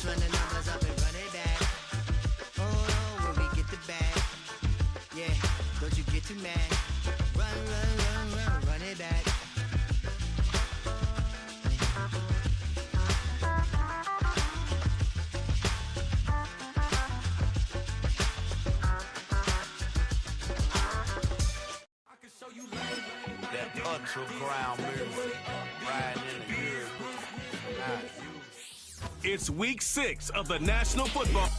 run the numbers up and run it back. Oh no, when we get the bag. Yeah, don't you get too mad. Run, run, run, run, run it back. That ultra ground move, riding in the year. It's week 6 of the National Football.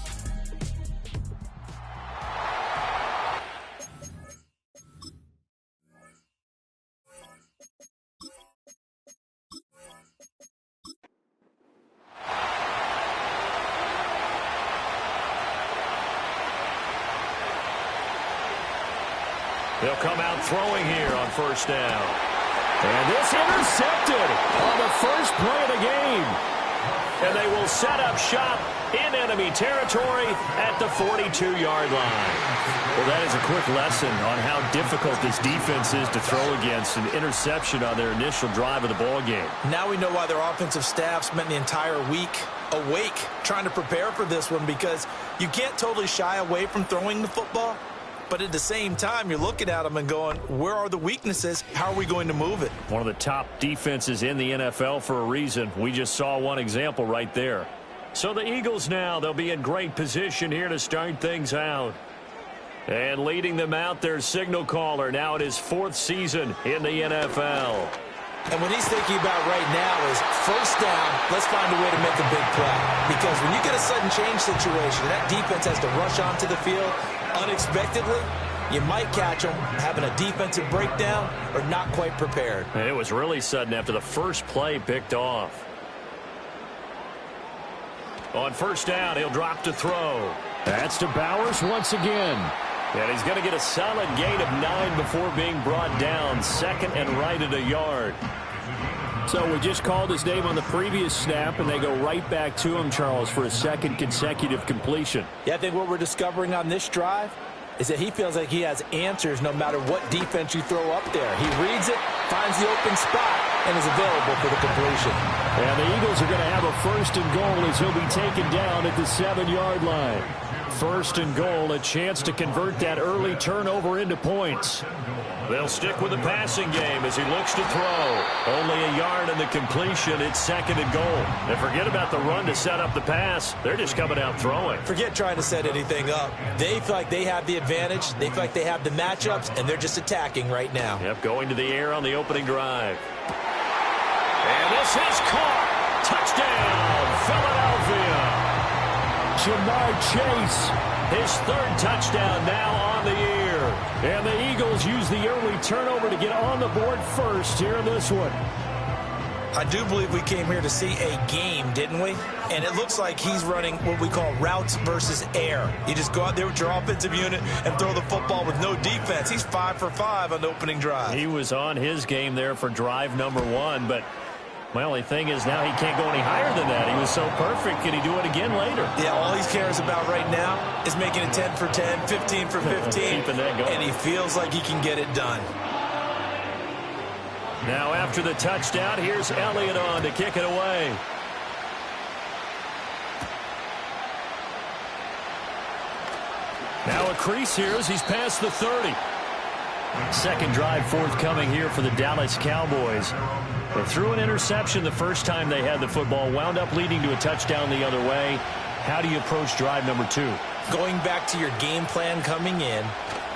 They'll come out throwing here on first down. And this intercepted on the first play of the game. And they will set up shop in enemy territory at the 42-yard line. Well, that is a quick lesson on how difficult this defense is to throw against. An interception on their initial drive of the ball game. Now we know why their offensive staff spent the entire week awake trying to prepare for this one, because you can't totally shy away from throwing the football. But at the same time, you're looking at them and going, where are the weaknesses? How are we going to move it? One of the top defenses in the NFL for a reason. We just saw one example right there. So the Eagles now, they'll be in great position here to start things out. And leading them out, their signal caller. Now it is 4th season in the NFL. And what he's thinking about right now is first down, let's find a way to make a big play. Because when you get a sudden change situation, that defense has to rush onto the field unexpectedly, you might catch them having a defensive breakdown or not quite prepared. And it was really sudden after the first play picked off. On first down, he'll drop to throw. That's to Bowers once again. And he's going to get a solid gain of 9 before being brought down. Second and right at a yard. So we just called his name on the previous snap, and they go right back to him, Charles, for a second consecutive completion. Yeah, I think what we're discovering on this drive is that he feels like he has answers no matter what defense you throw up there. He reads it, finds the open spot, and is available for the completion. And the Eagles are going to have a 1st and goal as he'll be taken down at the 7-yard line. 1st and goal, a chance to convert that early turnover into points. They'll stick with the passing game as he looks to throw. Only a yard in the completion. It's 2nd and goal. And forget about the run to set up the pass. They're just coming out throwing. Forget trying to set anything up. They feel like they have the advantage. They feel like they have the matchups, and they're just attacking right now. Yep, going to the air on the opening drive. And this is caught. Touchdown, Philadelphia. Ja'Marr Chase, his 3rd touchdown now on the year. And the Eagles use the early turnover to get on the board first here in this one. I do believe we came here to see a game, didn't we? And it looks like he's running what we call routes versus air. You just go out there with your offensive unit and throw the football with no defense. He's 5 for 5 on the opening drive. He was on his game there for drive number 1, but my only thing is now he can't go any higher than that. He was so perfect. Can he do it again later? Yeah, all he cares about right now is making it 10 for 10, 15 for 15. Keeping that going. And he feels like he can get it done. Now after the touchdown, here's Elliott on to kick it away. Now a crease here as he's past the 30. Second drive forthcoming here for the Dallas Cowboys. They threw an interception the first time they had the football, wound up leading to a touchdown the other way. How do you approach drive number 2? Going back to your game plan coming in,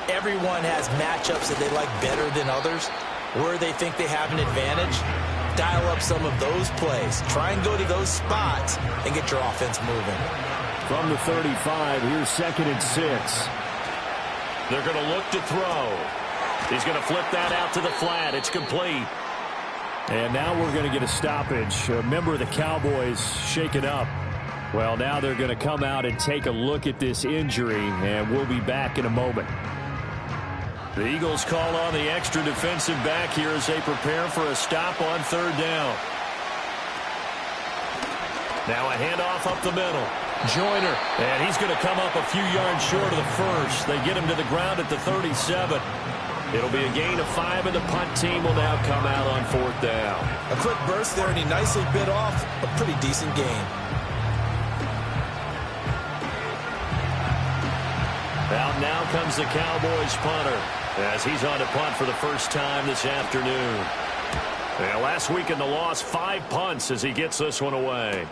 everyone has matchups that they like better than others, where they think they have an advantage. Dial up some of those plays. Try and go to those spots and get your offense moving. From the 35, here's 2nd and 6. They're going to look to throw. He's going to flip that out to the flat. It's complete. And now we're going to get a stoppage. A member of the Cowboys shaken up. Well, now they're going to come out and take a look at this injury, and we'll be back in a moment. The Eagles call on the extra defensive back here as they prepare for a stop on 3rd down. Now a handoff up the middle. Joyner, and he's going to come up a few yards short of the first. They get him to the ground at the 37. It'll be a gain of 5, and the punt team will now come out on 4th down. A quick burst there, and he nicely bit off a pretty decent gain. now comes the Cowboys punter as he's on to punt for the first time this afternoon. Yeah, last week in the loss, 5 punts as he gets this one away.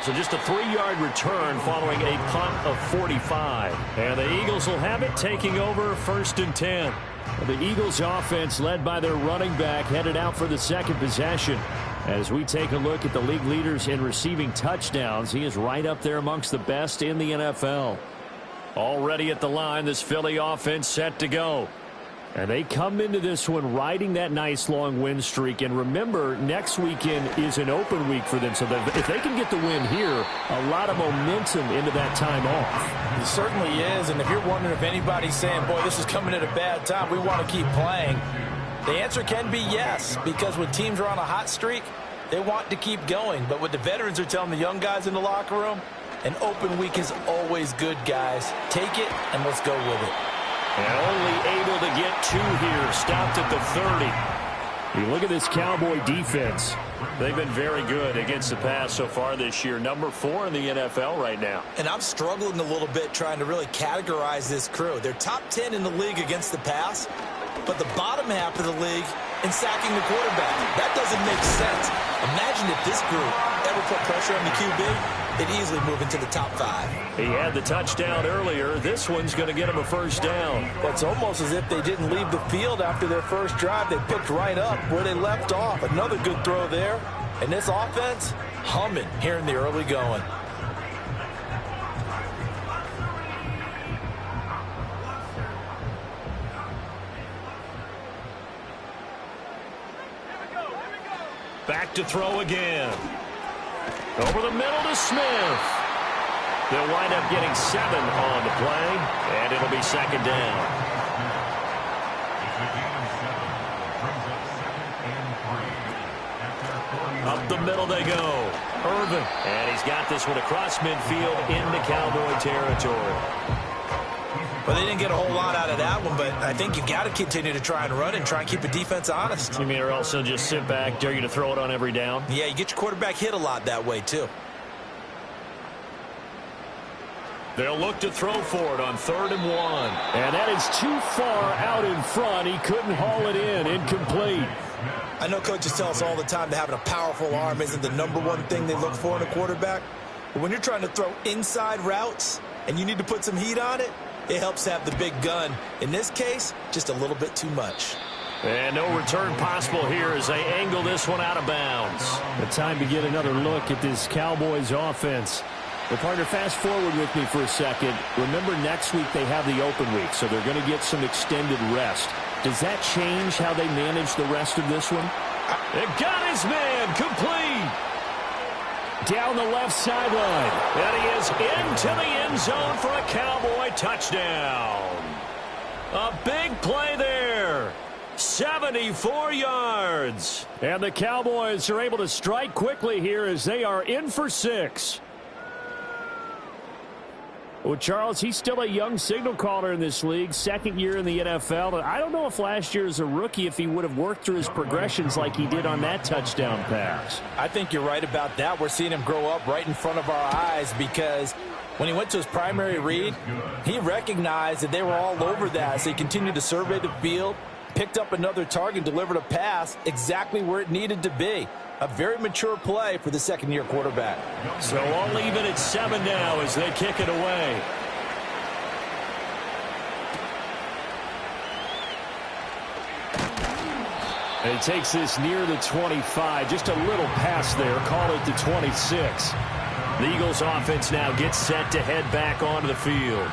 So just a 3-yard return following a punt of 45. And the Eagles will have it, taking over 1st and 10. The Eagles offense, led by their running back, headed out for the second possession. As we take a look at the league leaders in receiving touchdowns, he is right up there amongst the best in the NFL. Already at the line, this Philly offense set to go. And they come into this one riding that nice long win streak. And remember, next weekend is an open week for them. So that if they can get the win here, a lot of momentum into that time off. It certainly is. And if you're wondering if anybody's saying, boy, this is coming at a bad time, we want to keep playing, the answer can be yes. Because when teams are on a hot streak, they want to keep going. But what the veterans are telling the young guys in the locker room, an open week is always good, guys. Take it and let's go with it. And only able to get 2 here. Stopped at the 30. You look at this Cowboy defense. They've been very good against the pass so far this year. Number 4 in the NFL right now. And I'm struggling a little bit trying to really categorize this crew. They're top 10 in the league against the pass, but the bottom half of the league in sacking the quarterback. That doesn't make sense. Imagine if this group ever put pressure on the QB. They'd easily move into the top 5. He had the touchdown earlier. This one's going to get him a first down. Well, it's almost as if they didn't leave the field after their first drive. They picked right up where they left off. Another good throw there. And this offense, humming here in the early going. Back to throw again. Over the middle to Smith. They'll wind up getting 7 on the play, and it'll be 2nd down. Up the middle they go. Irvin. And he's got this one across midfield into Cowboy territory. Well, they didn't get a whole lot out of that one, but I think you've got to continue to try and run and try and keep the defense honest. You mean, or also just sit back, dare you to throw it on every down? Yeah, you get your quarterback hit a lot that way, too. They'll look to throw for it on 3rd and 1. And that is too far out in front. He couldn't haul it in. Incomplete. I know coaches tell us all the time that having a powerful arm isn't the #1 thing they look for in a quarterback. But when you're trying to throw inside routes and you need to put some heat on it, it helps to have the big gun. In this case, just a little bit too much. And no return possible here as they angle this one out of bounds. The time to get another look at this Cowboys offense. Well, partner, fast forward with me for a second. Remember, next week they have the open week, so they're going to get some extended rest. Does that change how they manage the rest of this one? It got his man complete. Down the left sideline. And he is into the end zone for a Cowboy touchdown. A big play there. 74 yards. And the Cowboys are able to strike quickly here as they are in for 6. Well, Charles, he's still a young signal caller in this league, 2nd year in the NFL. I don't know if last year as a rookie if he would have worked through his progressions like he did on that touchdown pass. I think you're right about that. We're seeing him grow up right in front of our eyes because when he went to his primary read, he recognized that they were all over that. So he continued to survey the field, picked up another target, delivered a pass exactly where it needed to be. A very mature play for the 2nd-year quarterback. So all even at 7 now as they kick it away. And he takes this near the 25. Just a little pass there. Call it the 26. The Eagles offense now gets set to head back onto the field.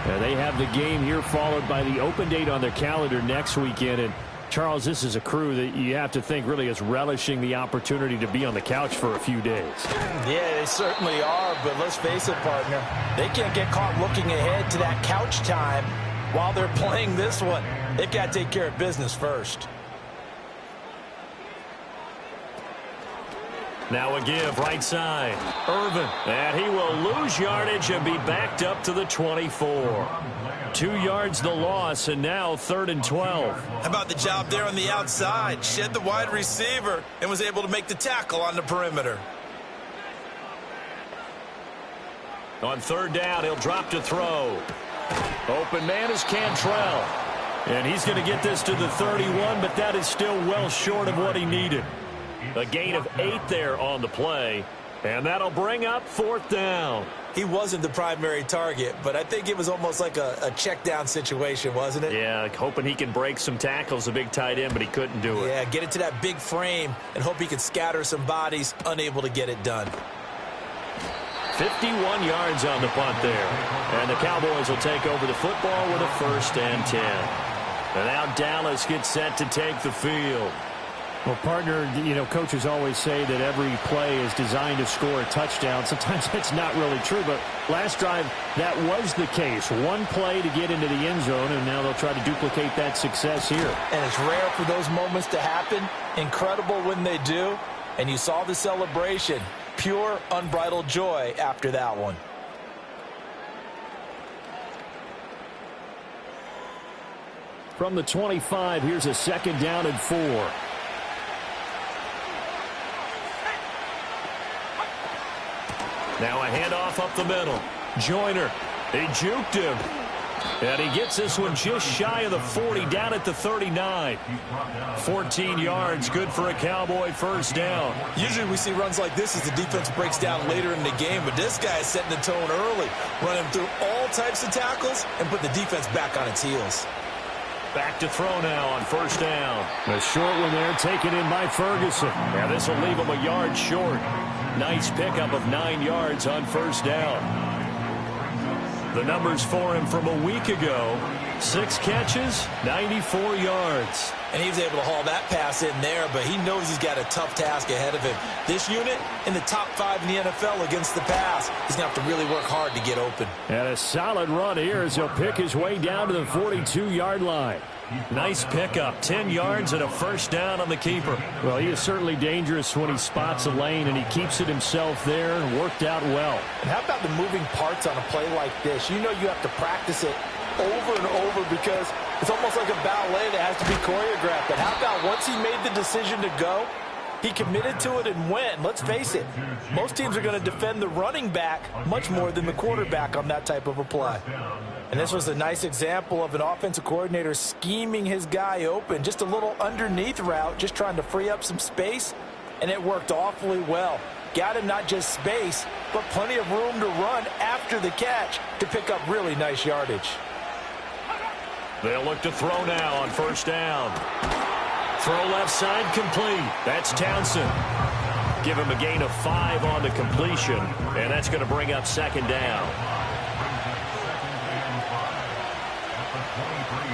And they have the game here followed by the open date on their calendar next weekend. And Charles, this is a crew that you have to think really is relishing the opportunity to be on the couch for a few days. Yeah, they certainly are, but let's face it, partner. They can't get caught looking ahead to that couch time while they're playing this one. They've got to take care of business first. Now a give right side. Irvin. And he will lose yardage and be backed up to the 24. 2 yards the loss, and now 3rd and 12. How about the job there on the outside? Shed the wide receiver and was able to make the tackle on the perimeter. On third down, he'll drop to throw. Open man is Cantrell. And he's going to get this to the 31, but that is still well short of what he needed. A gain of 8 there on the play, and that'll bring up fourth down. He wasn't the primary target, but I think it was almost like a check down situation, wasn't it? Yeah, hoping he can break some tackles, a big tight end, but he couldn't do it. Yeah, get it to that big frame and hope he can scatter some bodies, unable to get it done. 51 yards on the punt there. And the Cowboys will take over the football with a 1st and 10. And now Dallas gets set to take the field. Well, partner, coaches always say that every play is designed to score a touchdown. Sometimes that's not really true, but last drive, that was the case. One play to get into the end zone, and now they'll try to duplicate that success here. And it's rare for those moments to happen. Incredible when they do. And you saw the celebration. Pure, unbridled joy after that one. From the 25, here's a 2nd down and 4. Now a handoff up the middle. Joyner, he juked him. And he gets this one just shy of the 40, down at the 39. 14 yards, good for a Cowboy 1st down. Usually we see runs like this as the defense breaks down later in the game, but this guy is setting the tone early, running through all types of tackles and put the defense back on its heels. Back to throw now on 1st down. A short one there taken in by Ferguson. Now this will leave him a yard short. Nice pickup of 9 yards on 1st down. The numbers for him from a week ago: 6 catches, 94 yards. And he was able to haul that pass in there, but he knows he's got a tough task ahead of him. This unit in the top 5 in the NFL against the pass. He's going to have to really work hard to get open. And a solid run here as he'll pick his way down to the 42-yard line. Nice pickup, 10 yards and a 1st down on the keeper. Well, he is certainly dangerous when he spots a lane, and he keeps it himself there and worked out well. And how about the moving parts on a play like this? You know you have to practice it over and over because it's almost like a ballet that has to be choreographed. But how about once he made the decision to go, he committed to it and went. Let's face it, most teams are going to defend the running back much more than the quarterback on that type of a play. And this was a nice example of an offensive coordinator scheming his guy open. Just a little underneath route, just trying to free up some space, and it worked awfully well. Got him not just space, but plenty of room to run after the catch to pick up really nice yardage. They'll look to throw now on 1st down. Throw left side complete. That's Townsend. Give him a gain of 5 on the completion, and that's going to bring up 2nd down.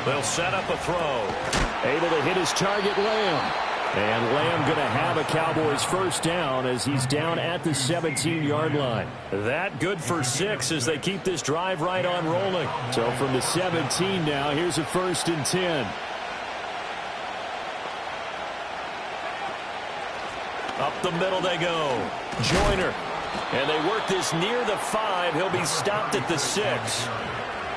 They'll set up a throw. Able to hit his target, Lamb. And Lamb going to have a Cowboys 1st down as he's down at the 17-yard line. That good for 6 as they keep this drive right on rolling. So from the 17 now, here's a 1st and 10. Up the middle they go. Joyner. And they work this near the 5. He'll be stopped at the 6.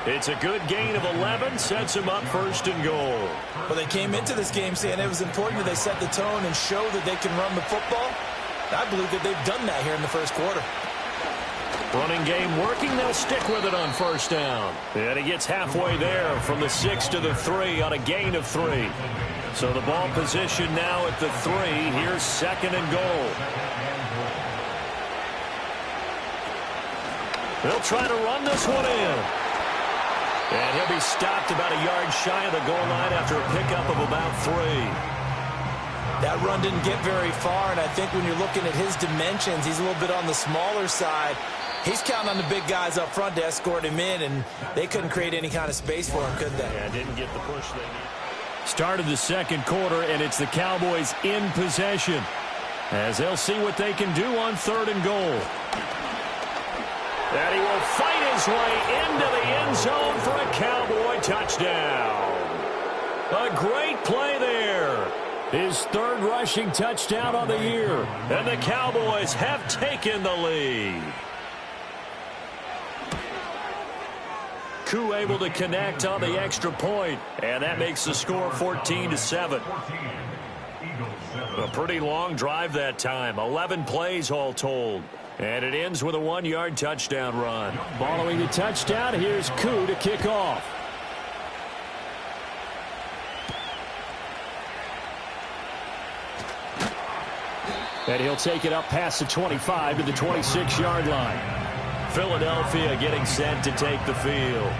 It's a good gain of 11, sets him up 1st and goal. Well, they came into this game saying it was important that they set the tone and show that they can run the football. I believe that they've done that here in the 1st quarter. Running game working, they'll stick with it on 1st down. And he gets halfway there from the 6 to the 3 on a gain of 3. So the ball position now at the 3. Here's 2nd and goal. They'll try to run this one in. And he'll be stopped about a yard shy of the goal line after a pickup of about 3. That run didn't get very far, and I think when you're looking at his dimensions, he's a little bit on the smaller side. He's counting on the big guys up front to escort him in, and they couldn't create any kind of space for him, could they? Yeah, didn't get the push they needed. Started the 2nd quarter, and it's the Cowboys in possession as they'll see what they can do on 3rd and goal. And he will fight his way into the end zone for a Cowboy touchdown. A great play there. His 3rd rushing touchdown on the year. And the Cowboys have taken the lead. Koo able to connect on the extra point. And that makes the score 14-7. A pretty long drive that time. 11 plays all told. And it ends with a 1-yard touchdown run. Following the touchdown, here's Koo to kick off. And he'll take it up past the 25 to the 26-yard line. Philadelphia getting set to take the field.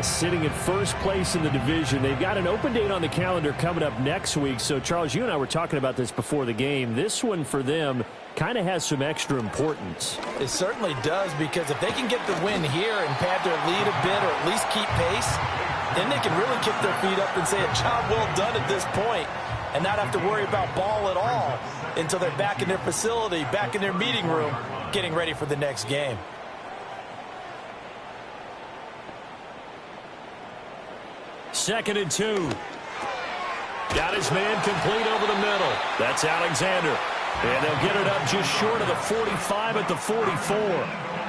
Sitting in first place in the division. They've got an open date on the calendar coming up next week. So, Charles, you and I were talking about this before the game. This one for them kind of has some extra importance. It certainly does, because if they can get the win here and pad their lead a bit, or at least keep pace, then they can really kick their feet up and say a job well done at this point and not have to worry about ball at all until they're back in their facility, back in their meeting room, getting ready for the next game. Second and 2. Got his man complete over the middle. That's Alexander. And they'll get it up just short of the 45 at the 44.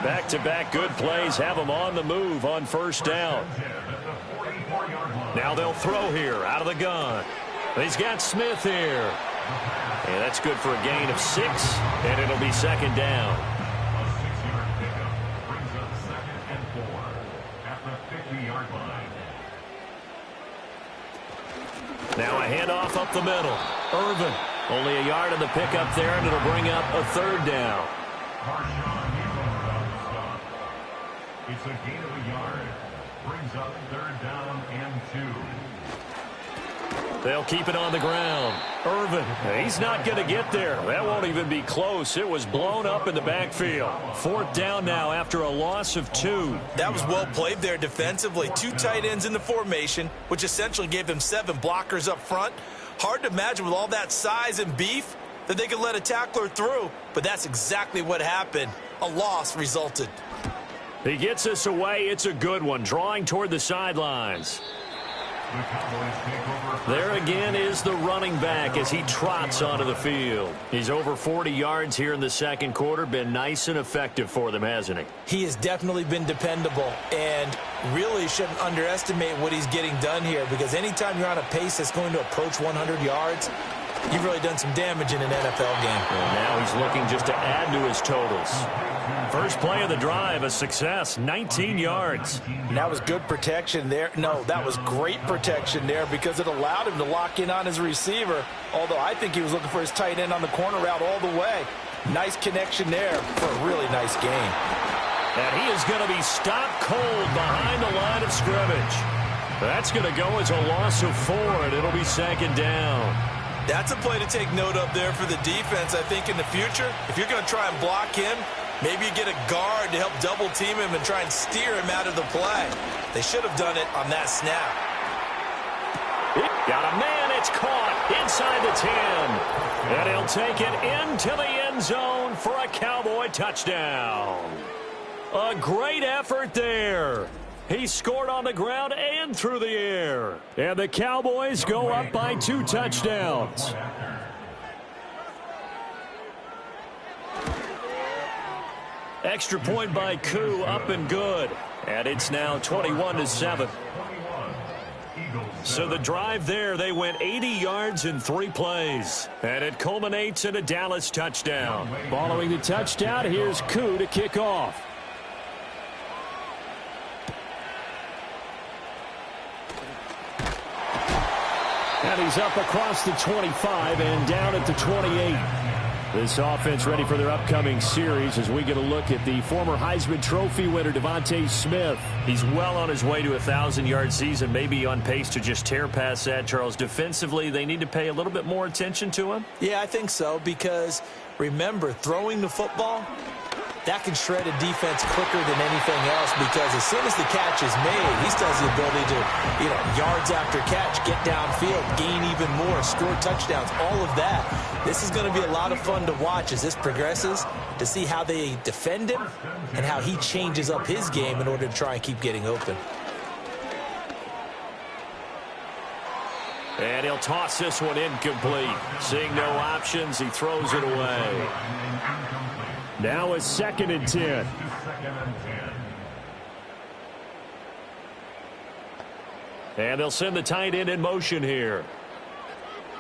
Back-to-back good plays have them on the move on first down. Now they'll throw here out of the gun. He's got Smith here. And that's good for a gain of 6, and it'll be second down. Now a handoff up the middle. Irvin, only a yard on the pickup there, and it'll bring up a third down. It's a gain of a yard. Brings up third down and 2. They'll keep it on the ground. Irvin, he's not going to get there. That won't even be close. It was blown up in the backfield. Fourth down now after a loss of 2. That was well played there defensively. 2 tight ends in the formation, which essentially gave them 7 blockers up front. Hard to imagine with all that size and beef that they could let a tackler through, but that's exactly what happened. A loss resulted. He gets us away. It's a good one, drawing toward the sidelines. There again is the running back as he trots onto the field. He's over 40 yards here in the second quarter. Been nice and effective for them, hasn't he? He has definitely been dependable, and really shouldn't underestimate what he's getting done here, because anytime you're on a pace that's going to approach 100 yards, you've really done some damage in an NFL game. And now he's looking just to add to his totals. First play of the drive, a success, 19 yards. And that was good protection there. No, that was great protection there, because it allowed him to lock in on his receiver, although I think he was looking for his tight end on the corner route all the way. Nice connection there for a really nice game. And he is going to be stopped cold behind the line of scrimmage. That's going to go as a loss of 4, and it'll be second down. That's a play to take note of there for the defense, I think, in the future. If you're going to try and block him, maybe you get a guard to help double team him and try and steer him out of the play. They should have done it on that snap. Got a man, it's caught inside the 10. And he'll take it into the end zone for a Cowboy touchdown. A great effort there. He scored on the ground and through the air. And the Cowboys go up by 2 touchdowns. Extra point by Koo, up and good. And it's now 21-7. So the drive there, they went 80 yards in 3 plays. And it culminates in a Dallas touchdown. Following the touchdown, here's Koo to kick off. And he's up across the 25 and down at the 28. This offense ready for their upcoming series as we get a look at the former Heisman Trophy winner, DeVonta Smith. He's well on his way to a 1,000-yard season, maybe on pace to just tear past that, Charles. Defensively, they need to pay a little bit more attention to him? Yeah, I think so, because remember, throwing the football, that can shred a defense quicker than anything else, because as soon as the catch is made, he still has the ability to, yards after catch, get downfield, gain even more, score touchdowns, all of that. This is going to be a lot of fun to watch as this progresses, to see how they defend him and how he changes up his game in order to try and keep getting open. And he'll toss this one incomplete. Seeing no options, he throws it away. Now a 2nd and 10. And they'll send the tight end in motion here.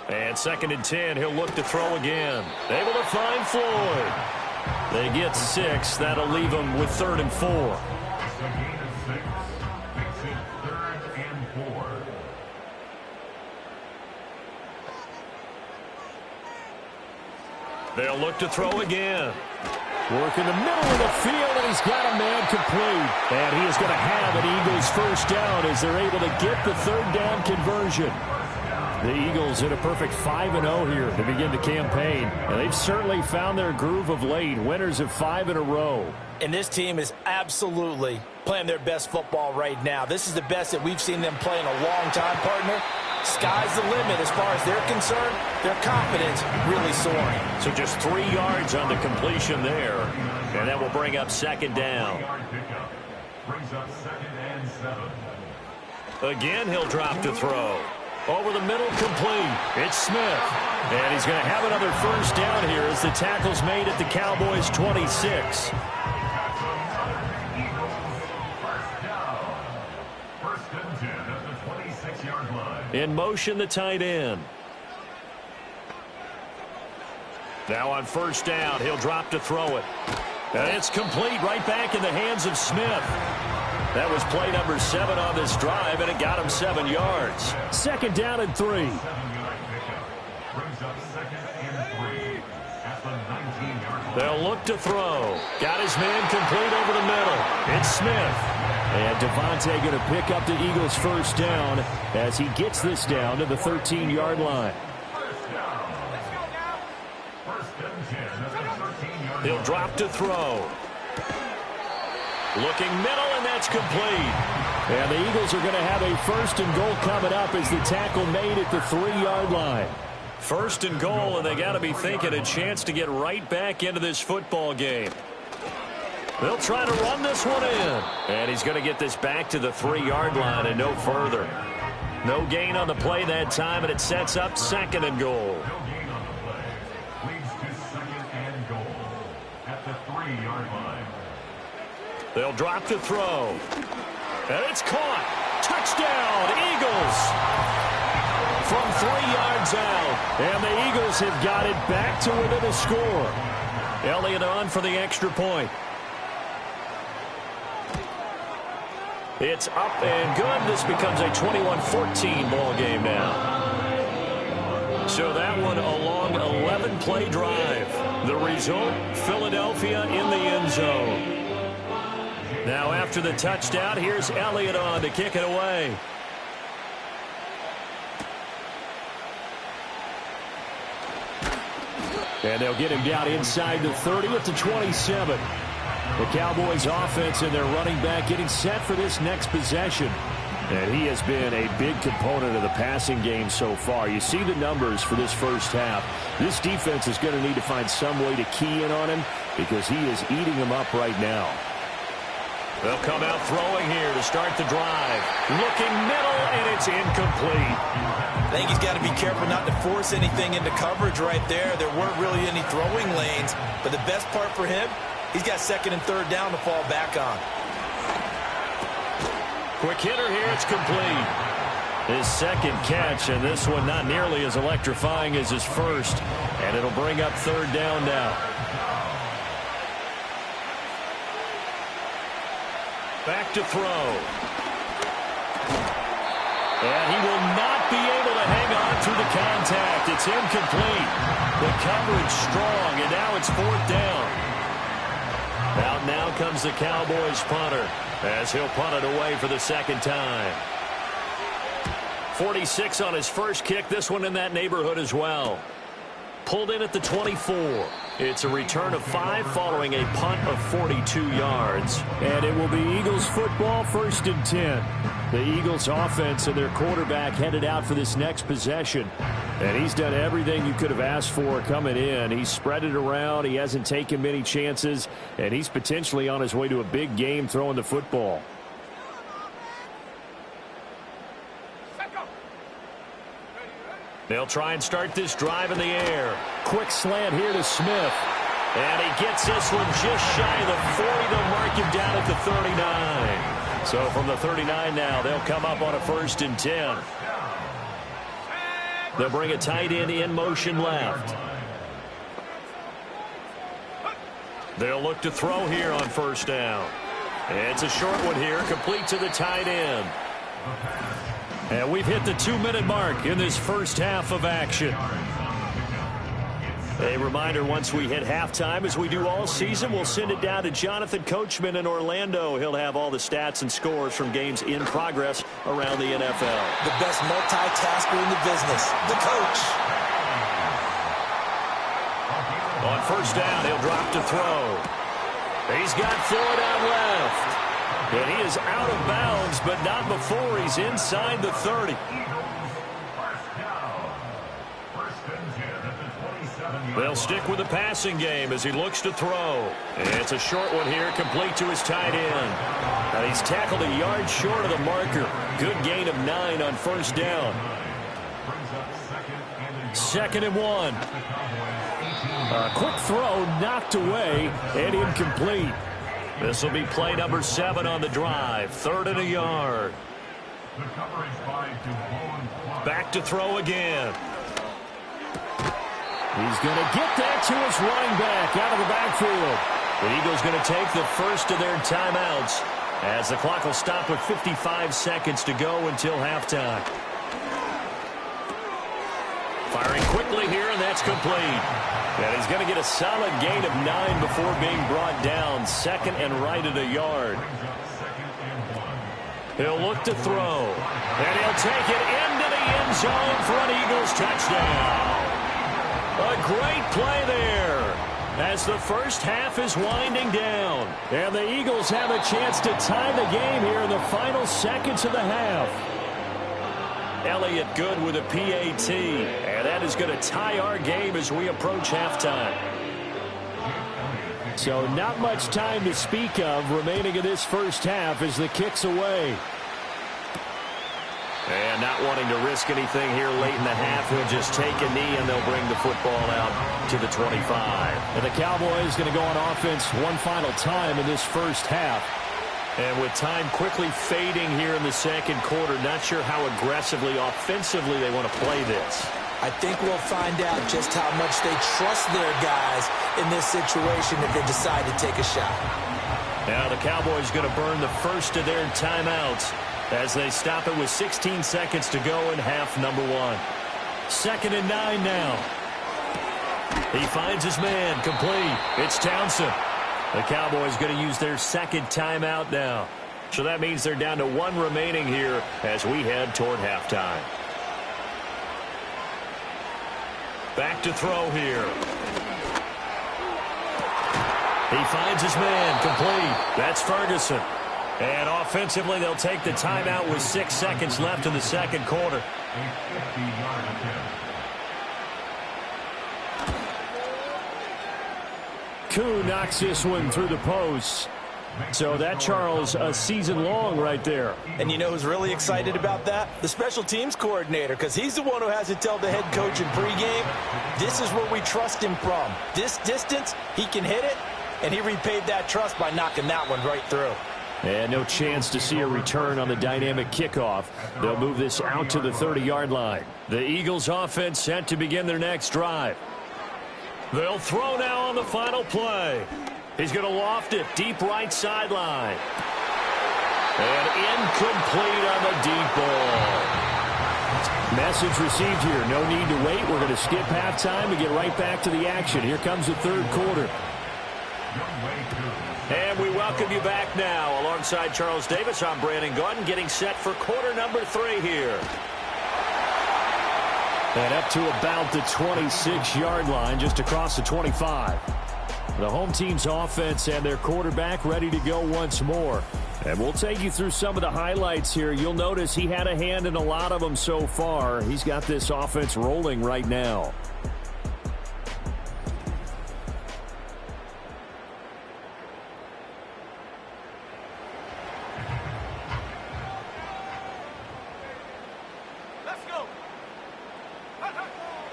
And 2nd and 10, he'll look to throw again. Able to find Floyd. They get 6. That'll leave them with 3rd and 4. It's a gain of 6. Makes it 3rd and 4. They'll look to throw again. Work in the middle of the field, and he's got a man complete. And he is going to have an Eagles first down as they're able to get the 3rd down conversion. The Eagles in a perfect 5-0 here to begin the campaign. And they've certainly found their groove of late. Winners of 5 in a row. And this team is absolutely playing their best football right now. This is the best that we've seen them play in a long time, partner. Sky's the limit as far as they're concerned. Their confidence really soaring. So just 3 yards on the completion there. And that will bring up 2nd down. Brings up 2nd and 7. Again, he'll drop to throw. Over the middle, complete. It's Smith. And he's going to have another first down here as the tackle's made at the Cowboys' 26. In motion, the tight end. Now on first down, he'll drop to throw it. And it's complete right back in the hands of Smith. That was play number 7 on this drive, and it got him 7 yards. 2nd down and 3. Brings up 2nd and 3 at the 19-yard line. They'll look to throw. Got his man complete over the middle. It's Smith. And Devontae going to pick up the Eagles' first down as he gets this down to the 13-yard line. He'll drop to throw. Looking middle, and that's complete. And the Eagles are going to have a 1st and goal coming up as the tackle made at the 3-yard line. 1st and goal, and they got to be thinking a chance to get right back into this football game. They'll try to run this one in. And he's going to get this back to the 3-yard line and no further. No gain on the play that time, and it sets up 2nd and goal. No gain on the play. Leads to 2nd and goal at the 3-yard line. They'll drop to throw. And it's caught. Touchdown, Eagles. From 3 yards out. And the Eagles have got it back to within a score. Elliott on for the extra point. It's up and good. This becomes a 21-14 ball game now. So that one a long 11-play drive. The result, Philadelphia in the end zone. Now after the touchdown, here's Elliott on to kick it away. And they'll get him down inside the 30 at the 27. The Cowboys offense and their running back getting set for this next possession. And he has been a big component of the passing game so far. You see the numbers for this first half. This defense is going to need to find some way to key in on him because he is eating them up right now. They'll come out throwing here to start the drive. Looking middle, and it's incomplete. I think he's got to be careful not to force anything into coverage right there. There weren't really any throwing lanes. But the best part for him, he's got 2nd and 3rd down to fall back on. Quick hitter here, it's complete. His 2nd catch, and this one not nearly as electrifying as his first. And it'll bring up 3rd down now. Back to throw. And he will not be able to hang on through the contact. It's incomplete. The coverage strong, and now it's 4th down. Out now comes the Cowboys punter as he'll punt it away for the 2nd time. 46 on his first kick. This one in that neighborhood as well. Pulled in at the 24. It's a return of 5 following a punt of 42 yards. And it will be Eagles football, 1st and 10. The Eagles offense and their quarterback headed out for this next possession. And he's done everything you could have asked for coming in. He's spread it around. He hasn't taken many chances. And he's potentially on his way to a big game throwing the football. They'll try and start this drive in the air. Quick slant here to Smith. And he gets this one just shy of the 40. They'll mark him down at the 39. So from the 39 now, they'll come up on a 1st and 10. They'll bring a tight end in motion left. They'll look to throw here on first down. It's a short one here, complete to the tight end. And we've hit the 2-minute mark in this first half of action. A reminder, once we hit halftime, as we do all season, we'll send it down to Jonathan Coachman in Orlando. He'll have all the stats and scores from games in progress around the NFL. The best multitasker in the business, the coach. On first down, he'll drop to throw. He's got Floyd out left. And he is out of bounds, but not before he's inside the 30. They'll stick with the passing game as he looks to throw. It's a short one here, complete to his tight end. And he's tackled a yard short of the marker. Good gain of 9 on first down. 2nd and 1. A quick throw knocked away and incomplete. This will be play number 7 on the drive. 3rd and a yard. Back to throw again. He's going to get that to his running back out of the backfield. The Eagles going to take the first of their timeouts as the clock will stop with 55 seconds to go until halftime. Firing quickly here, and that's complete. And he's going to get a solid gain of 9 before being brought down. 2nd and right at a yard. He'll look to throw. And he'll take it into the end zone for an Eagles touchdown. A great play there as the first half is winding down. And the Eagles have a chance to tie the game here in the final seconds of the half. Elliott Good with a PAT. And that is going to tie our game as we approach halftime. So not much time to speak of remaining in this first half as the kick's away. And not wanting to risk anything here late in the half, he'll just take a knee and they'll bring the football out to the 25. And the Cowboys going to go on offense one final time in this first half. And with time quickly fading here in the second quarter, not sure how aggressively, offensively they want to play this. I think we'll find out just how much they trust their guys in this situation if they decide to take a shot. Now the Cowboys going to burn the first of their timeouts as they stop it with 16 seconds to go in half number 1. 2nd and 9 now. He finds his man, complete. It's Townsend. The Cowboys going to use their second timeout now. So that means they're down to 1 remaining here as we head toward halftime. Back to throw here. He finds his man, complete. That's Ferguson. And offensively, they'll take the timeout with 6 seconds left in the second quarter. Koo knocks this one through the post. So that, Charles, a season long right there. And you know who's really excited about that? The special teams coordinator, because he's the one who has to tell the head coach in pregame, this is where we trust him from. This distance, he can hit it, and he repaid that trust by knocking that one right through. And no chance to see a return on the dynamic kickoff. They'll move this out to the 30-yard line. The Eagles offense set to begin their next drive. They'll throw now on the final play. He's going to loft it deep right sideline. And incomplete on the deep ball. Message received here. No need to wait. We're going to skip halftime and get right back to the action. Here comes the third quarter. And we welcome you back now. Alongside Charles Davis, I'm Brandon Gaudin, getting set for quarter number 3 here. And up to about the 26-yard line, just across the 25. The home team's offense and their quarterback ready to go once more. And we'll take you through some of the highlights here. You'll notice he had a hand in a lot of them so far. He's got this offense rolling right now.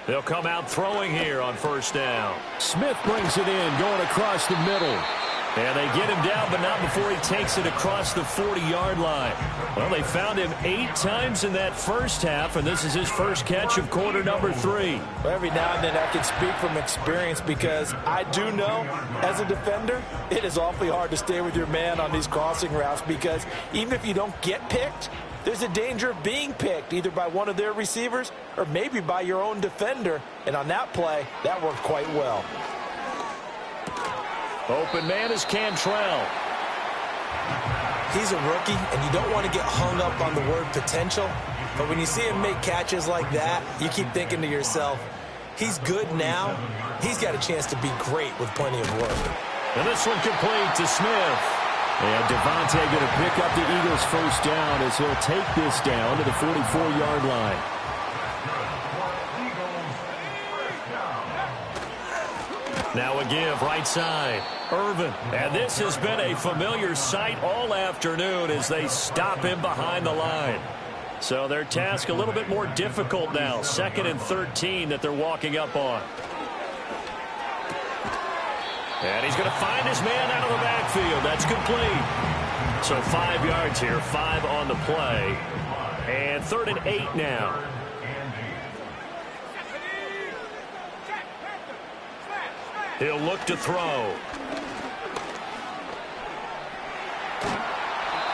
They'll come out throwing here on first down. Smith brings it in, going across the middle. And they get him down, but not before he takes it across the 40-yard line. Well, they found him 8 times in that first half, and this is his first catch of quarter number 3. Well, every now and then I can speak from experience because I do know, as a defender, it is awfully hard to stay with your man on these crossing routes because even if you don't get picked, there's a danger of being picked either by one of their receivers or maybe by your own defender. And on that play, that worked quite well. Open man is Cantrell. He's a rookie, and you don't want to get hung up on the word potential. But when you see him make catches like that, you keep thinking to yourself, he's good now. He's got a chance to be great with plenty of work. And this one complete to Smith. And Devontae going to pick up the Eagles' first down as he'll take this down to the 44-yard line. Now a give right side. Irvin. And this has been a familiar sight all afternoon as they stop him behind the line. So their task a little bit more difficult now. 2nd and 13 that they're walking up on. And he's going to find his man out of the backfield. That's complete. So 5 yards here, 5 on the play. And 3rd and 8 now. He'll look to throw.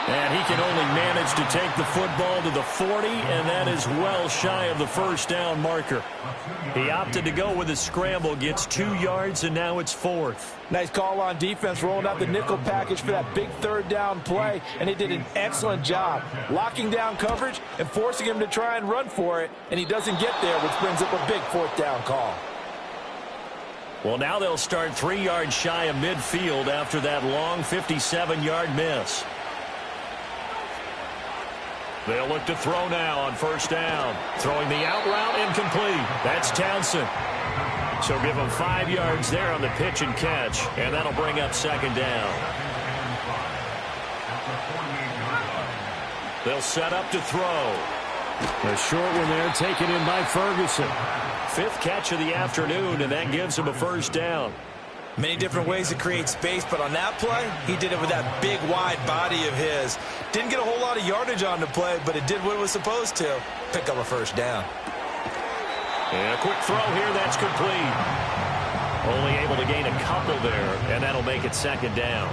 And he can only manage to take the football to the 40, and that is well shy of the first down marker. He opted to go with a scramble, gets 2 yards, and now it's 4th. Nice call on defense, rolling out the nickel package for that big 3rd down play, and he did an excellent job locking down coverage and forcing him to try and run for it, and he doesn't get there, which brings up a big 4th down call. Well, now they'll start 3 yards shy of midfield after that long 57-yard miss. They'll look to throw now on first down. Throwing the out route, incomplete. That's Townsend. So give him 5 yards there on the pitch and catch, and that'll bring up 2nd down. They'll set up to throw. A short one there taken in by Ferguson. 5th catch of the afternoon, and that gives him a first down. Many different ways to create space, but on that play, he did it with that big, wide body of his. Didn't get a whole lot of yardage on the play, but it did what it was supposed to. Pick up a first down. And a quick throw here, that's complete. Only able to gain a couple there, and that'll make it 2nd down.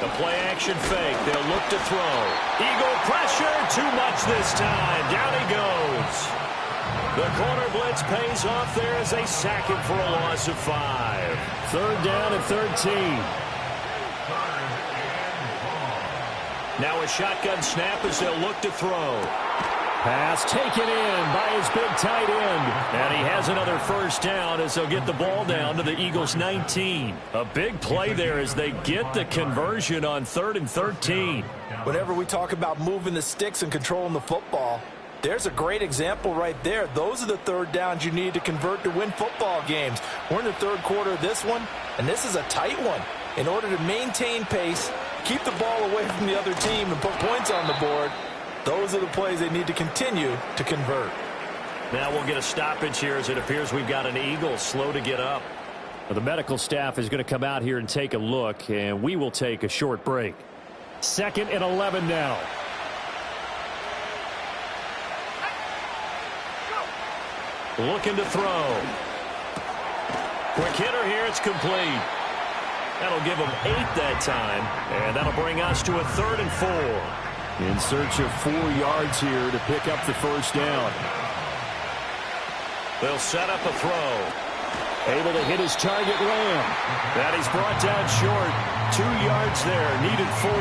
The play-action fake. They'll look to throw. Eagle pressure. Too much this time. Down he goes. The corner blitz pays off there as they sack him for a loss of 5. 3rd down and 13. Now a shotgun snap as they'll look to throw. Pass taken in by his big tight end. And he has another first down as they'll get the ball down to the Eagles' 19. A big play there as they get the conversion on 3rd and 13. Whenever we talk about moving the sticks and controlling the football, there's a great example right there. Those are the 3rd downs you need to convert to win football games. We're in the 3rd quarter of this one, and this is a tight one. In order to maintain pace, keep the ball away from the other team, and put points on the board, those are the plays they need to continue to convert. Now we'll get a stoppage here as it appears we've got an Eagle slow to get up. Well, the medical staff is going to come out here and take a look, and we will take a short break. 2nd and 11 now. Looking to throw. Quick hitter here, it's complete. That'll give them 8 that time, and that'll bring us to a 3rd and 4. In search of 4 yards here to pick up the first down. They'll set up a throw. Able to hit his target, Lamb. That he's brought down short. 2 yards there, needed 4.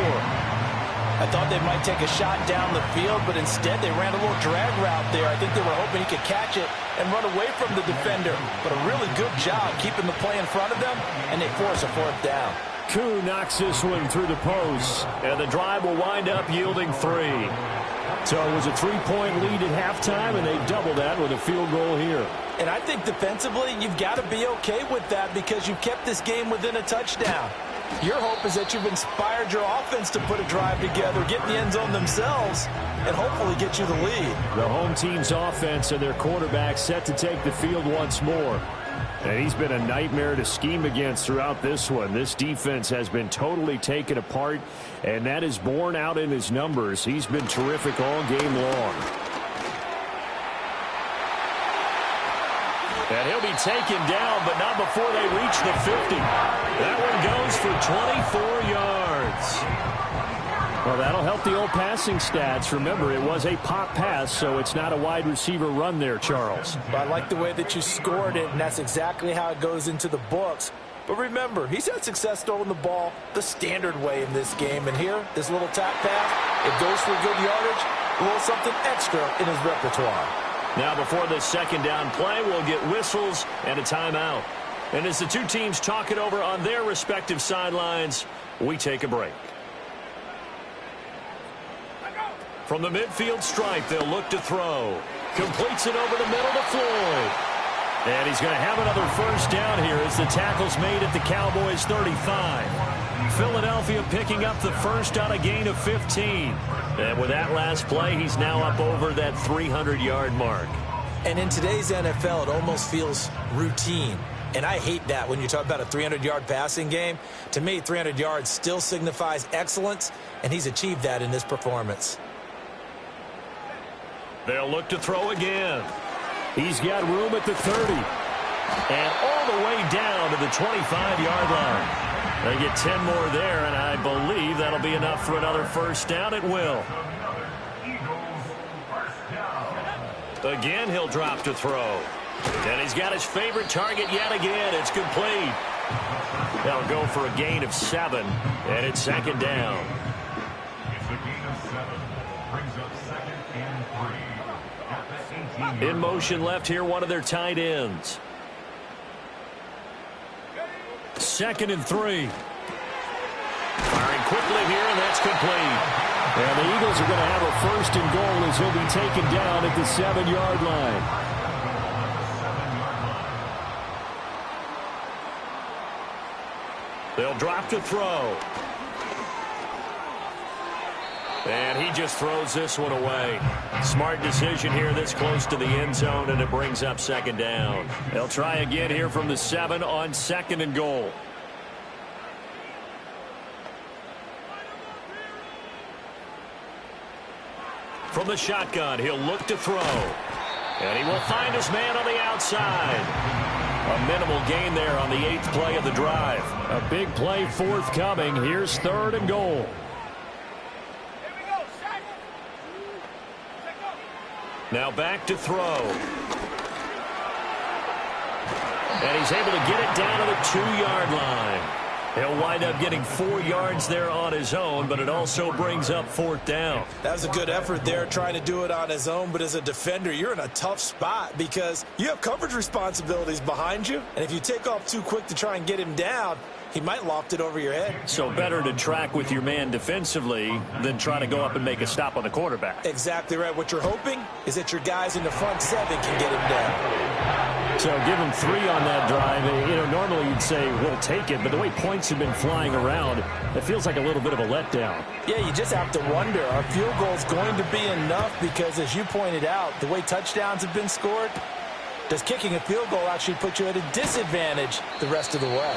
I thought they might take a shot down the field, but instead they ran a little drag route there. I think they were hoping he could catch it and run away from the defender. But a really good job keeping the play in front of them, and they force a 4th down. Koo knocks this one through the post. And the drive will wind up yielding 3. So it was a 3-point lead at halftime, and they double that with a field goal here. And I think defensively, you've got to be okay with that because you've kept this game within a touchdown. Your hope is that you've inspired your offense to put a drive together, get in the end zone themselves, and hopefully get you the lead. The home team's offense and their quarterback set to take the field once more. And he's been a nightmare to scheme against throughout this one. This defense has been totally taken apart, and that is borne out in his numbers. He's been terrific all game long. And he'll be taken down, but not before they reach the 50. That one goes for 24 yards. Well, that'll help the old passing stats. Remember, it was a pop pass, so it's not a wide receiver run there, Charles. I like the way that you scored it, and that's exactly how it goes into the books. But remember, he's had success throwing the ball the standard way in this game. And here, this little tap pass, it goes for good yardage, a little something extra in his repertoire. Now before the second down play, we'll get whistles and a timeout. And as the two teams talk it over on their respective sidelines, we take a break. From the midfield stripe, they'll look to throw. Completes it over the middle to Floyd. And he's going to have another first down here as the tackle's made at the Cowboys' 35. Philadelphia picking up the first on a gain of 15. And with that last play, he's now up over that 300-yard mark. And in today's NFL, it almost feels routine. And I hate that when you talk about a 300-yard passing game. To me, 300 yards still signifies excellence, and he's achieved that in this performance. They'll look to throw again. He's got room at the 30. And all the way down to the 25-yard line. They get 10 more there, and I believe that'll be enough for another first down. It will. Again, he'll drop to throw. And he's got his favorite target yet again. It's complete. They'll go for a gain of 7, and it's second down. It's a gain of 7. Brings up 2nd and 3. At the 18. In motion left here, one of their tight ends. 2nd and 3. Firing quickly here, and that's complete. And the Eagles are going to have a first and goal as he'll be taken down at the 7-yard line. They'll drop to throw. And he just throws this one away. Smart decision here this close to the end zone, and it brings up second down. They'll try again here from the 7 on 2nd and goal. From the shotgun, he'll look to throw. And he will find his man on the outside. A minimal gain there on the 8th play of the drive. A big play forthcoming. Here's 3rd and goal. Now back to throw. And he's able to get it down to the 2-yard line. He'll wind up getting 4 yards there on his own, but it also brings up 4th down. That was a good effort there trying to do it on his own, but as a defender, you're in a tough spot because you have coverage responsibilities behind you, and if you take off too quick to try and get him down, he might loft it over your head. So better to track with your man defensively than try to go up and make a stop on the quarterback. Exactly right. What you're hoping is that your guys in the front 7 can get him down. So give him 3 on that drive. You know, normally you'd say we'll take it, but the way points have been flying around, it feels like a little bit of a letdown. Yeah, you just have to wonder, are field goals going to be enough? Because as you pointed out, the way touchdowns have been scored, does kicking a field goal actually put you at a disadvantage the rest of the way?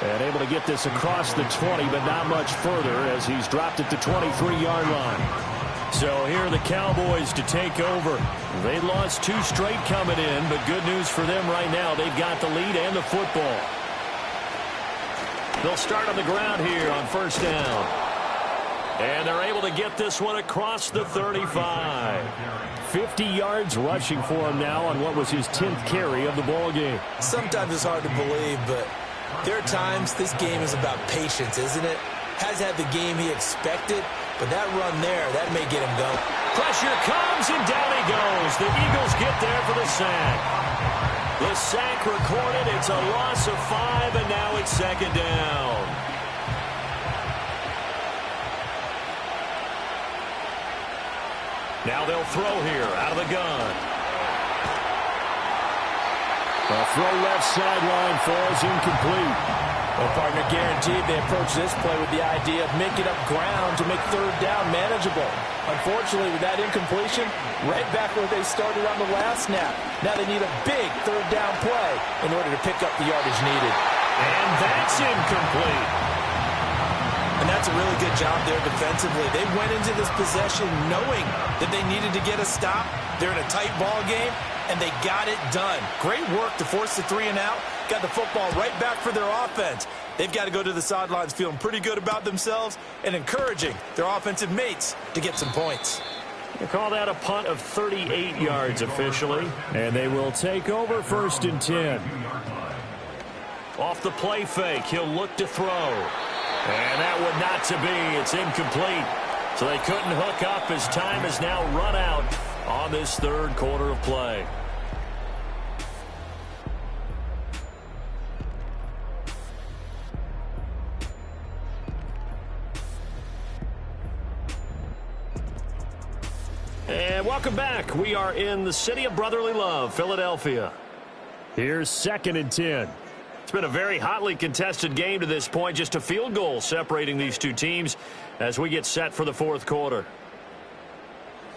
And able to get this across the 20, but not much further as he's dropped at the 23-yard line. So here are the Cowboys to take over. They lost 2 straight coming in, but good news for them right now. They've got the lead and the football. They'll start on the ground here on first down. And they're able to get this one across the 35. 50 yards rushing for him now on what was his 10th carry of the ball game. Sometimes it's hard to believe, but there are times this game is about patience, isn't it? Has had the game he expected, but that run there, that may get him going. Pressure comes, and down he goes. The Eagles get there for the sack. The sack recorded. It's a loss of 5, and now it's second down. Now they'll throw here out of the gun. A throw left sideline falls incomplete. Well, partner, guaranteed they approach this play with the idea of making up ground to make third down manageable. Unfortunately, with that incompletion, right back where they started on the last snap. Now they need a big third down play in order to pick up the yardage needed. And that's incomplete. And that's a really good job there defensively. They went into this possession knowing that they needed to get a stop. They're in a tight ball game, and they got it done. Great work to force the 3 and out. Got the football right back for their offense. They've got to go to the sidelines feeling pretty good about themselves and encouraging their offensive mates to get some points. They call that a punt of 38 yards officially. And they will take over 1st and 10. Off the play fake, he'll look to throw. And that would not to be. It's incomplete. So they couldn't hook up as time is now run out on this third quarter of play. And welcome back. We are in the city of brotherly love, Philadelphia. Here's 2nd and 10. It's been a very hotly contested game to this point. Just a field goal separating these two teams as we get set for the 4th quarter.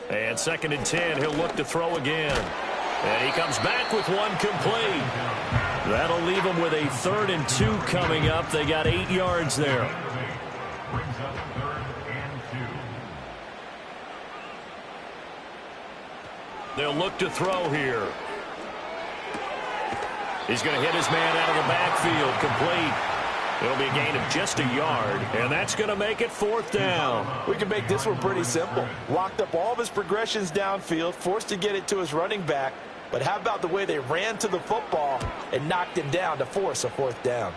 And 2nd and 10, he'll look to throw again. And he comes back with one complete. That'll leave him with a 3rd and 2 coming up. They got 8 yards there. Brings up 3rd and 2. They'll look to throw here. He's going to hit his man out of the backfield. Complete. It'll be a gain of just a yard, and that's going to make it 4th down. We can make this one pretty simple. Locked up all of his progressions downfield, forced to get it to his running back. But how about the way they ran to the football and knocked him down to force a 4th down?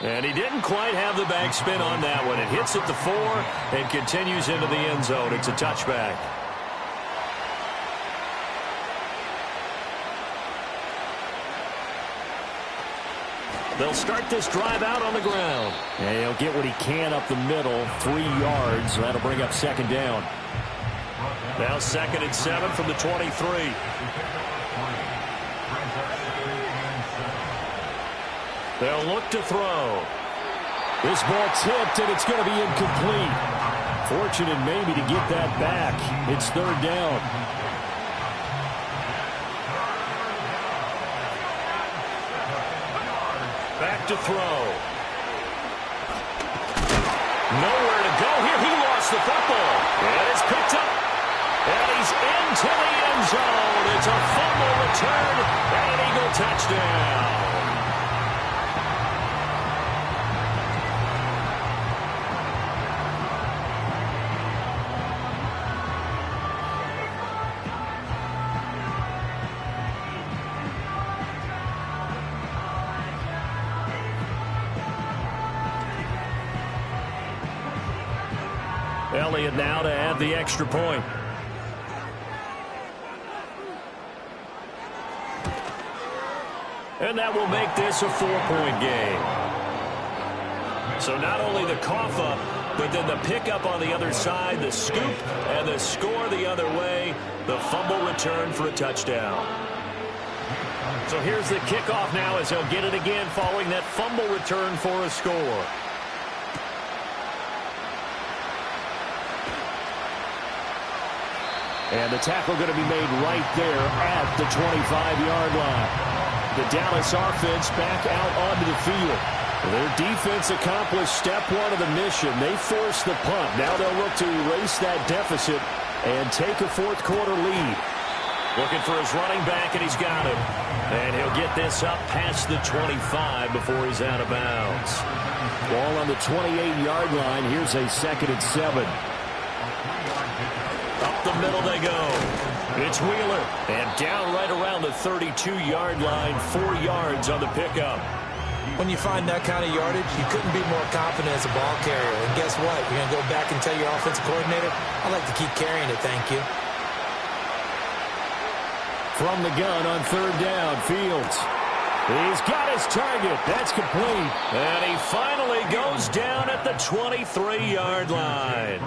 And he didn't quite have the backspin on that one. It hits at the 4 and continues into the end zone. It's a touchback. They'll start this drive out on the ground. And he'll get what he can up the middle, 3 yards. That'll bring up 2nd down. Now 2nd and 7 from the 23. They'll look to throw. This ball tipped, and it's going to be incomplete. Fortunate maybe to get that back. It's 3rd down. Back to throw. Nowhere to go here. He lost the football. And it's picked up. And he's into the end zone. It's a fumble return and an Eagle touchdown. Elliott now to add the extra point. And that will make this a 4-point game. So not only the cough up, but then the pickup on the other side, the scoop, and the score the other way, the fumble return for a touchdown. So here's the kickoff now as he'll get it again following that fumble return for a score. And the tackle going to be made right there at the 25-yard line. The Dallas offense back out onto the field. Their defense accomplished step 1 of the mission. They forced the punt. Now they'll look to erase that deficit and take a 4th quarter lead. Looking for his running back, and he's got him. And he'll get this up past the 25 before he's out of bounds. Ball on the 28-yard line. Here's a 2nd and 7. Up the middle they go. It's Wheeler. And down right around the 32-yard line, 4 yards on the pickup. When you find that kind of yardage, you couldn't be more confident as a ball carrier. And guess what? You're going to go back and tell your offensive coordinator, I'd like to keep carrying it, thank you. From the gun on 3rd down, Fields. He's got his target. That's complete. And he finally goes down at the 23-yard line.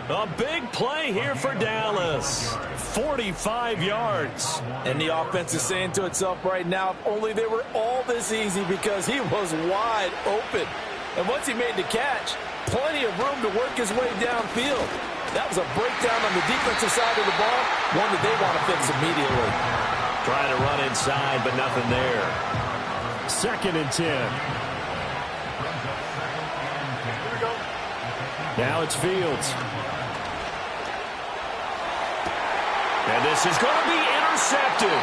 A big play here for Dallas. 45 yards. And the offense is saying to itself right now, if only they were all this easy, because he was wide open. And once he made the catch, plenty of room to work his way downfield. That was a breakdown on the defensive side of the ball, one that they want to fix immediately. Trying to run inside, but nothing there. 2nd and 10. Now it's Fields. And this is going to be intercepted.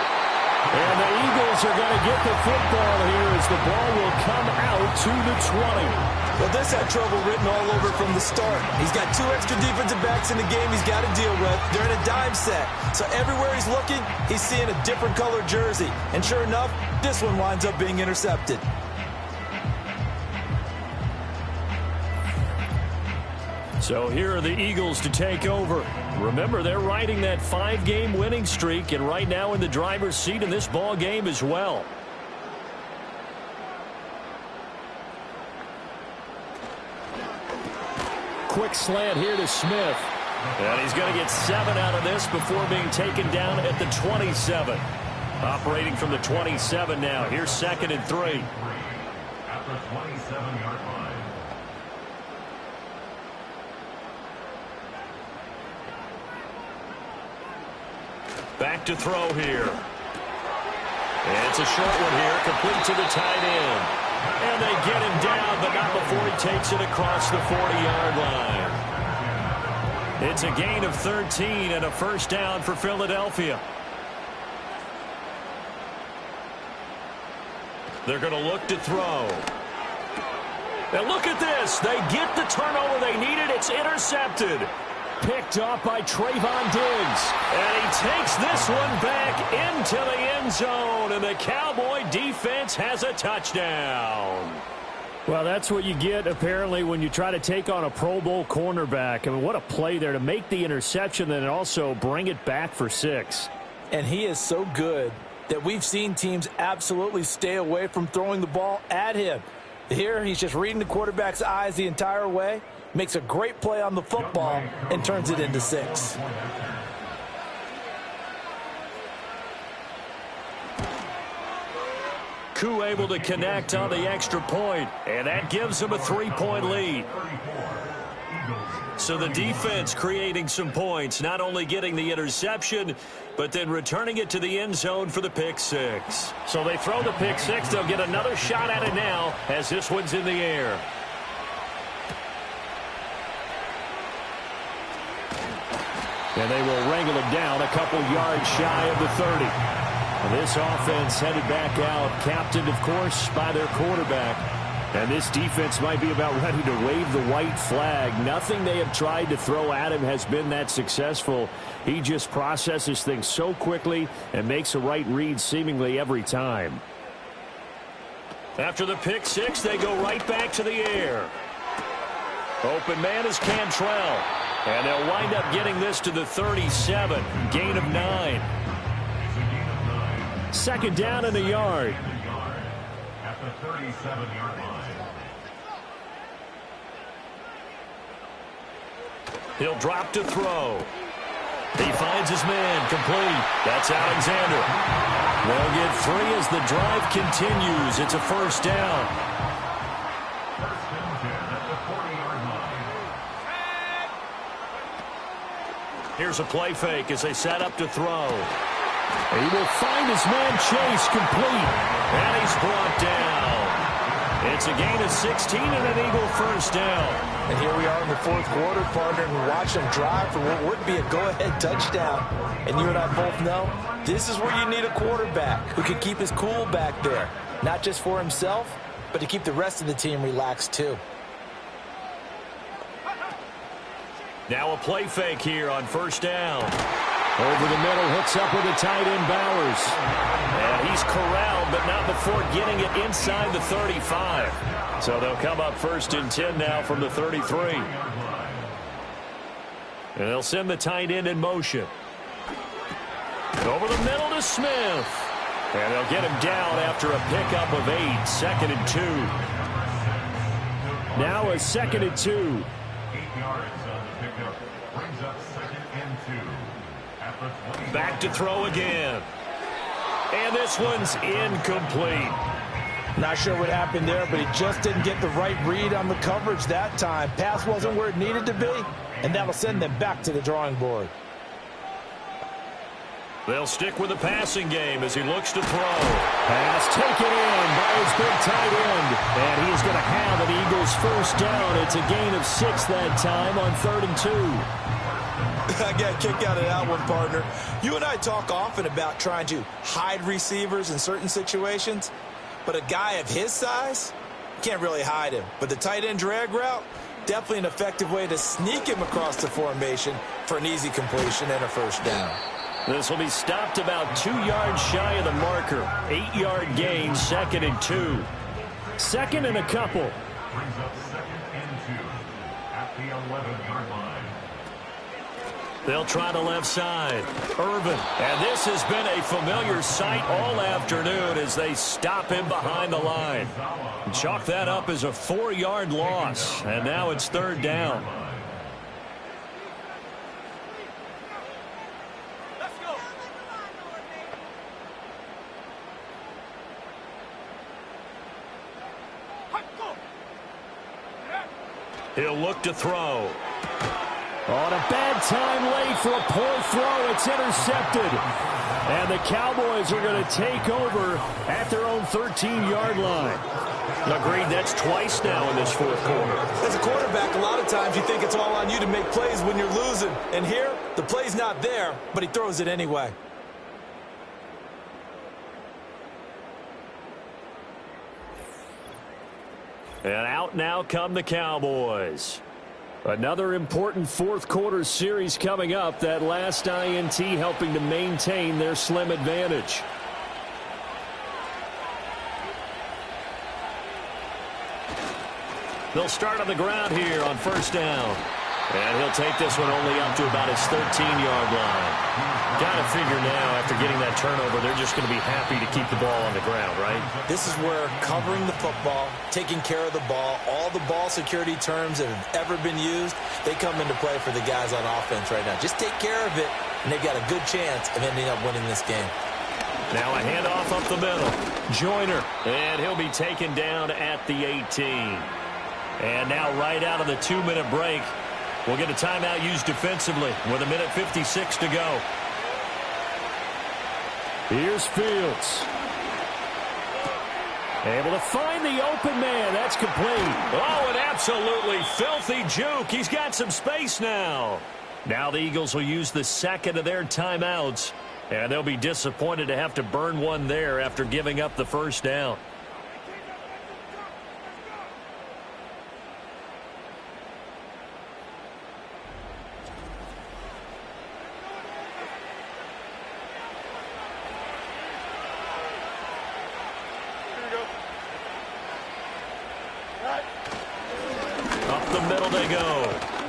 And the Eagles are going to get the football here as the ball will come out to the 20. Well, this had trouble written all over from the start. He's got 2 extra defensive backs in the game he's got to deal with. They're in a dime set. So everywhere he's looking, he's seeing a different color jersey. And sure enough, this one winds up being intercepted. So here are the Eagles to take over. Remember, they're riding that 5-game winning streak, and right now in the driver's seat in this ball game as well. Quick slant here to Smith. And he's going to get 7 out of this before being taken down at the 27. Operating from the 27 now. Here's 2nd and 3. At the 27-yard line. Back to throw here. And it's a short one here, complete to the tight end. And they get him down, but not before he takes it across the 40-yard line. It's a gain of 13 and a first down for Philadelphia. They're going to look to throw. Now look at this. They get the turnover they needed. It's intercepted. Picked off by Trayvon Diggs. And he takes this one back into the end zone. And the Cowboy defense has a touchdown. Well, that's what you get, apparently, when you try to take on a Pro Bowl cornerback. I mean, what a play there to make the interception and also bring it back for 6. And he is so good that we've seen teams absolutely stay away from throwing the ball at him. Here, he's just reading the quarterback's eyes the entire way, makes a great play on the football, and turns it into 6. Koo able to connect on the extra point, and that gives him a 3-point lead. So the defense creating some points, not only getting the interception, but then returning it to the end zone for the pick 6. So they throw the pick 6. They'll get another shot at it now as this one's in the air. And they will wrangle him down a couple yards shy of the 30. And this offense headed back out, captained, of course, by their quarterback. And this defense might be about ready to wave the white flag. Nothing they have tried to throw at him has been that successful. He just processes things so quickly and makes a right read seemingly every time. After the pick 6, they go right back to the air. Open man is Cantrell. And they'll wind up getting this to the 37. Gain of 9. 2nd down and a yard. At the 37-yard line. He'll drop to throw. He finds his man, complete. That's Alexander. They'll get 3 as the drive continues. It's a first down. First and 10 at the 40-yard line. Here's a play fake as they set up to throw. He will find his man Chase, complete. And he's brought down. It's a gain of 16 and an Eagle first down. And here we are in the 4th quarter, partner, and watch them drive for what would be a go-ahead touchdown. And you and I both know this is where you need a quarterback who can keep his cool back there. Not just for himself, but to keep the rest of the team relaxed too. Now a play fake here on first down. Over the middle, hooks up with the tight end Bowers. And he's corralled, but not before getting it inside the 35. So they'll come up 1st and 10 now from the 33. And they'll send the tight end in motion. Over the middle to Smith. And they'll get him down after a pickup of 8. 2nd and 2. Now a 2nd and 2. 8 yards on the pickup. Brings up 2nd and 2. Back to throw again. And this one's incomplete. Not sure what happened there, but he just didn't get the right read on the coverage that time. Pass wasn't where it needed to be, and that'll send them back to the drawing board. They'll stick with the passing game as he looks to throw. Pass taken in by his big tight end. And he's going to have an Eagles first down. It's a gain of 6 that time on 3rd and 2. I got a kick out of that one, partner. You and I talk often about trying to hide receivers in certain situations, but a guy of his size, you can't really hide him. But the tight end drag route, definitely an effective way to sneak him across the formation for an easy completion and a first down. This will be stopped about 2 yards shy of the marker. 8-yard gain, 2nd and 2. 2nd and a couple. Brings up 2nd and 2 at the 11-yard line. They'll try the left side. Irvin. And this has been a familiar sight all afternoon as they stop him behind the line. Chalk that up as a 4-yard loss. And now it's 3rd down. He'll look to throw. On a bad time late for a poor throw. It's intercepted. And the Cowboys are going to take over at their own 13-yard line. Agreed, that's twice now in this 4th quarter. As a quarterback, a lot of times you think it's all on you to make plays when you're losing. And here, the play's not there, but he throws it anyway. And out now come the Cowboys. Another important 4th quarter series coming up. That last INT helping to maintain their slim advantage. They'll start on the ground here on 1st down. And he'll take this one only up to about his 13-yard line. Got to figure now, after getting that turnover, they're just going to be happy to keep the ball on the ground, right? This is where covering the football, taking care of the ball, all the ball security terms that have ever been used, they come into play for the guys on offense right now. Just take care of it, and they've got a good chance of ending up winning this game. Now a handoff up the middle. Joyner, and he'll be taken down at the 18. And now right out of the 2-minute break, we'll get a timeout used defensively with 1:56 to go. Here's Fields. Able to find the open man. That's complete. Oh, an absolutely filthy juke. He's got some space now. Now the Eagles will use the 2nd of their timeouts, and they'll be disappointed to have to burn one there after giving up the first down.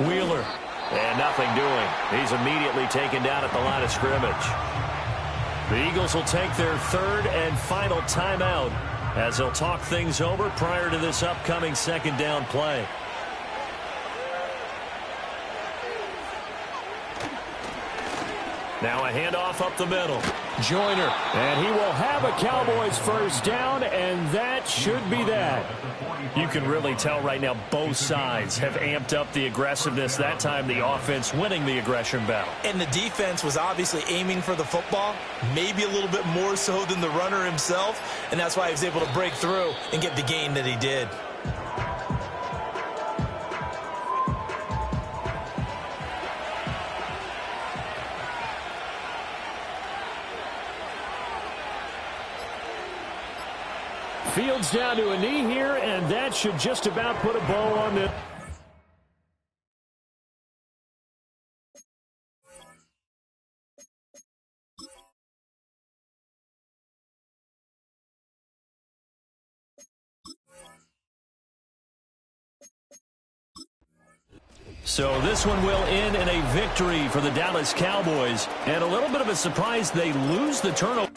Wheeler, and nothing doing. He's immediately taken down at the line of scrimmage. The Eagles will take their 3rd and final timeout as they'll talk things over prior to this upcoming 2nd down play. Now a handoff up the middle. Joyner, and he will have a Cowboys first down, and that should be that. You can really tell right now both sides have amped up the aggressiveness. That time the offense winning the aggression battle. And the defense was obviously aiming for the football, maybe a little bit more so than the runner himself, and that's why he was able to break through and get the gain that he did. Fields down to a knee here, and that should just about put a bow on it. So this one will end in a victory for the Dallas Cowboys, and a little bit of a surprise they lose the turnover.